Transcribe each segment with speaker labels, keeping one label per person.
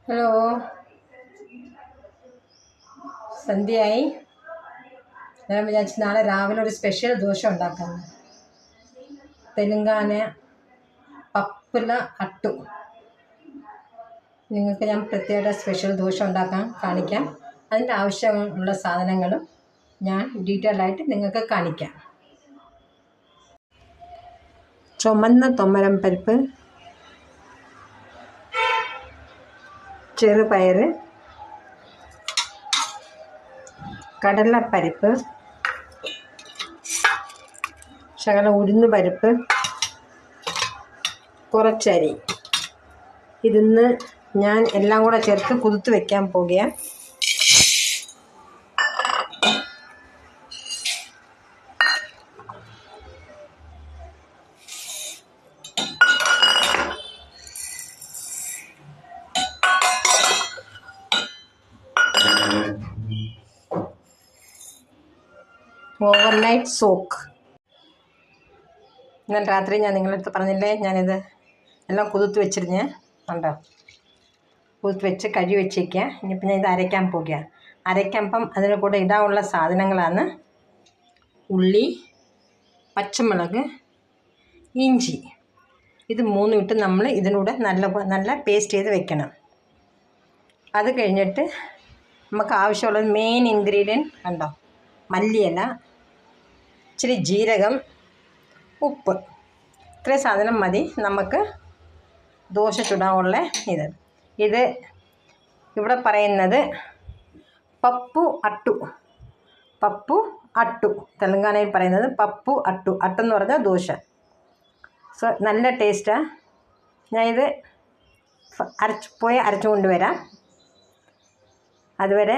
Speaker 1: Hello, സന്ധ്യയായി. ഞാൻ വിചാരിച്ചു നാളെ രാവിലെ ഒരു സ്പെഷ്യൽ ദോശ ഉണ്ടാക്കാമെന്ന്. തെലുങ്കാന പപ്പുല അട്ടു. നിങ്ങൾക്ക് ഞാൻ പ്രത്യേക സ്പെഷ്യൽ ദോശ ഉണ്ടാക്കാൻ കാണിക്കാം. അതിൻ്റെ ആവശ്യമുള്ള സാധനങ്ങളും ഞാൻ ഡീറ്റെയിൽ ആയിട്ട് നിങ്ങൾക്ക് കാണിക്കാം. ചുമന്ന തൊമ്മരം പരിപ്പ്, ചെറുപയർ, കടലപ്പരിപ്പ്, ശകലം ഉഴുന്ന് പരിപ്പ്, കുറച്ചരി. ഇതിന്ന് ഞാൻ എല്ലാം കൂടെ ചേർത്ത് കുതിർത്ത് വെക്കാൻ പോകുകയാണ്. Overnight soak. ഇന്നലെ രാത്രി ഞാൻ നിങ്ങളുടെ അടുത്ത് പറഞ്ഞില്ലേ, ഞാനിത് എല്ലാം കുതിർത്ത് വെച്ചിരുന്നേ ഉണ്ടോ. കുതിർത്ത് വെച്ച് കഴുകി വെച്ചേക്കുക. ഇനിയിപ്പോൾ ഞാൻ ഇത് അരയ്ക്കാൻ പോകുക. അരയ്ക്കുമ്പം അതിൻ്റെ കൂടെ ഇടാനുള്ള സാധനങ്ങളാണ് ഉള്ളി, പച്ചമുളക്, ഇഞ്ചി. ഇത് മൂന്നും ഇട്ട് നമ്മൾ ഇതിനൂടെ നല്ല പേസ്റ്റ് ചെയ്ത് വെക്കണം. അത് കഴിഞ്ഞിട്ട് നമുക്ക് ആവശ്യമുള്ളത് മെയിൻ ഇൻഗ്രീഡിയൻറ്റ് കണ്ടോ, മല്ലിയില, ഇച്ചിരി ജീരകം, ഉപ്പ്. ഇത്രയും സാധനം മതി നമുക്ക് ദോശ ചുടാനുള്ള. ഇത് ഇവിടെ പറയുന്നത് പപ്പു അട്ടു. തെലുങ്കാനയിൽ പറയുന്നത് പപ്പു അട്ടു. അട്ടെന്ന് പറഞ്ഞാൽ ദോശ. സോ നല്ല ടേസ്റ്റാണ്. ഞാൻ ഇത് അരച്ചു കൊണ്ടുവരാം. അതുവരെ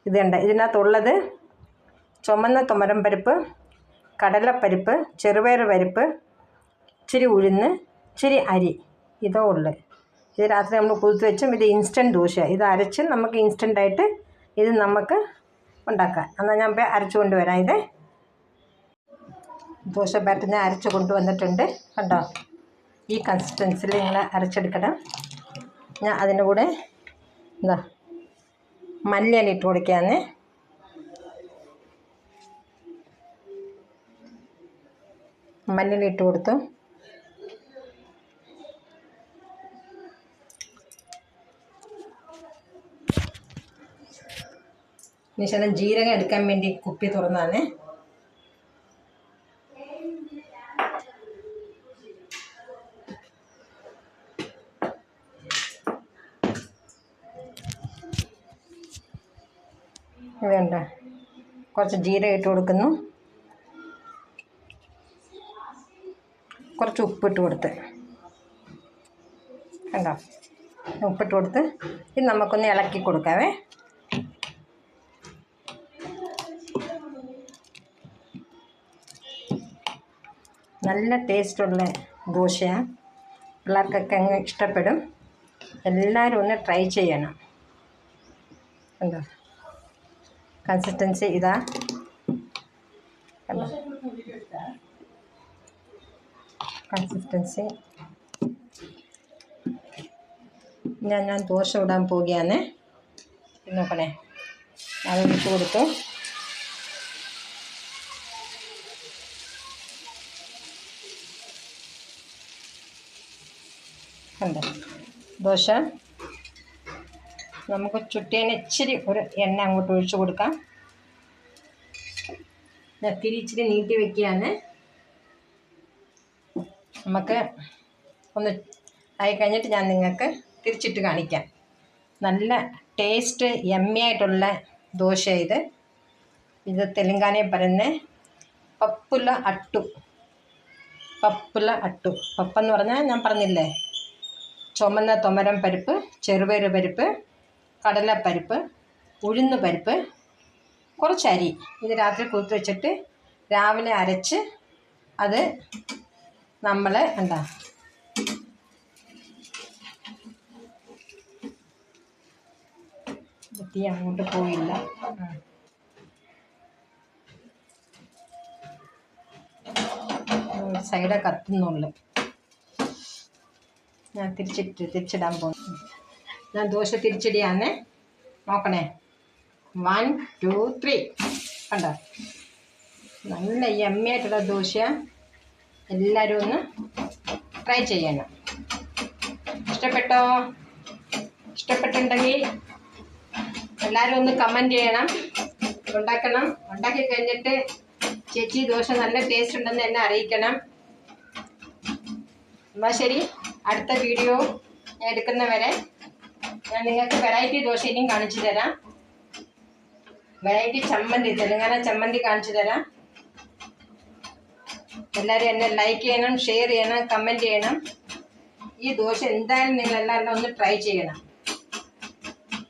Speaker 1: ഇതുണ്ട്. ഇതിനകത്തുള്ളത് ചുമന്ന തൊമരം പരിപ്പ്, കടലപ്പരിപ്പ്, ചെറുപയർ പരിപ്പ്, ഇച്ചിരി ഉഴുന്ന്, ഇച്ചിരി അരി. ഇതോ ഉള്ളു. ഇത് രാത്രി നമ്മൾ കുതിർത്ത് വെച്ചും. ഇത് ഇൻസ്റ്റൻറ്റ് ദോശ. ഇത് അരച്ച് നമുക്ക് ഇൻസ്റ്റൻ്റായിട്ട് ഇത് നമുക്ക് ഉണ്ടാക്കാം. എന്നാൽ ഞാൻ ഇപ്പോൾ അരച്ചു കൊണ്ടുവരാം. ഇത് ദോശ ബാറ്റർ ഞാൻ അരച്ച് കൊണ്ടുവന്നിട്ടുണ്ട്. കണ്ടോ, ഈ കൺസിസ്റ്റൻസിൽ നിങ്ങൾ അരച്ചെടുക്കണം. ഞാൻ അതിൻ്റെ കൂടെ മല്ലിയില ഇട്ട് കൊടുക്കുകയാണ്. മല്ലിയില ഇട്ട് കൊടുത്തു. ശേഷം ജീരകം എടുക്കാൻ വേണ്ടി കുപ്പി തുറന്നാണ്. വേണ്ട, കുറച്ച് ജീരകം ഇട്ട് കൊടുക്കുന്നു. കുറച്ച് ഉപ്പിട്ട് കൊടുത്ത് കണ്ടോ, ഉപ്പിട്ട് കൊടുത്ത് ഇത് നമുക്കൊന്ന് ഇളക്കി കൊടുക്കാവേ. നല്ല ടേസ്റ്റുള്ള ദോശയാണ്. പിള്ളേർക്കൊക്കെ അങ്ങ് ഇഷ്ടപ്പെടും. എല്ലാവരും ഒന്ന് ട്രൈ ചെയ്യണം. കണ്ടോ, കൺസിസ്റ്റൻസി ഇതാ. കണ്ടോ കൺസിസ്റ്റൻസി. ഞാൻ ദോശ ഇടാൻ പോവുകയാണ്. നോക്കണേ, അത് ഇട്ട് കൊടുത്തു. കണ്ടോ, ദോശ നമുക്ക് ചുട്ടേന് ഇച്ചിരി ഒരു എണ്ണ അങ്ങോട്ട് ഒഴിച്ചു കൊടുക്കാം. ഞാൻ ഇച്ചിരി നീട്ടി വയ്ക്കുകയാണ്. നമുക്ക് ഒന്ന് ആയി കഴിഞ്ഞിട്ട് ഞാൻ നിങ്ങൾക്ക് തിരിച്ചിട്ട് കാണിക്കാം. നല്ല ടേസ്റ്റ് യമ്മി ആയിട്ടുള്ള ദോശ ഇത്. ഇത് തെലുങ്കാനയിൽ പറയുന്ന പപ്പുല അട്ടു. പപ്പെന്ന് പറഞ്ഞാൽ ഞാൻ പറഞ്ഞില്ലേ, ചുമന്ന തൊമരം പരിപ്പ്, ചെറുപയർ പരിപ്പ്, കടലപ്പരിപ്പ്, ഉഴുന്ന് പരിപ്പ്, കുറച്ചരി. ഇത് രാത്രി കുതിർത്ത് വെച്ചിട്ട് രാവിലെ അരച്ച് അത് നമ്മൾ എന്താ തീ അങ്ങോട്ട് പോയില്ല. സൈഡ് കത്തുന്നുള്ളു. ഞാൻ തിരിച്ചിടാൻ പോകുന്നു. ഞാൻ ദോശ തിരിച്ചിടിയാന്ന് നോക്കണേ. 1 2 3 കണ്ടോ? നല്ല യമ്മിയായിട്ടുള്ള ദോശ. എല്ലാവരും ഒന്ന് ട്രൈ ചെയ്യണം. ഇഷ്ടപ്പെട്ടോ? ഇഷ്ടപ്പെട്ടിട്ടുണ്ടെങ്കിൽ എല്ലാവരും ഒന്ന് കമൻറ്റ് ചെയ്യണം. ഉണ്ടാക്കണം. ഉണ്ടാക്കി കഴിഞ്ഞിട്ട് ചേച്ചി ദോശ നല്ല ടേസ്റ്റ് ഉണ്ടെന്ന് എന്നെ അറിയിക്കണം. എന്നാൽ ശരി, അടുത്ത വീഡിയോ ഞാൻ എടുക്കുന്നവരെ ഞാൻ നിങ്ങൾക്ക് വെറൈറ്റി ദോശ ഇനിയും കാണിച്ചു തരാം. വെറൈറ്റി ചമ്മന്തി, തെലുങ്കാന ചമ്മന്തി കാണിച്ചു തരാം. എല്ലാവരും എന്നെ ലൈക്ക് ചെയ്യണം, ഷെയർ ചെയ്യണം, കമൻറ്റ് ചെയ്യണം. ഈ ദോശ എന്തായാലും നിങ്ങളെല്ലാവരും ഒന്ന് ട്രൈ ചെയ്യണം.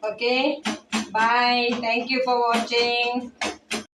Speaker 1: Okay, bye. Thank you for watching.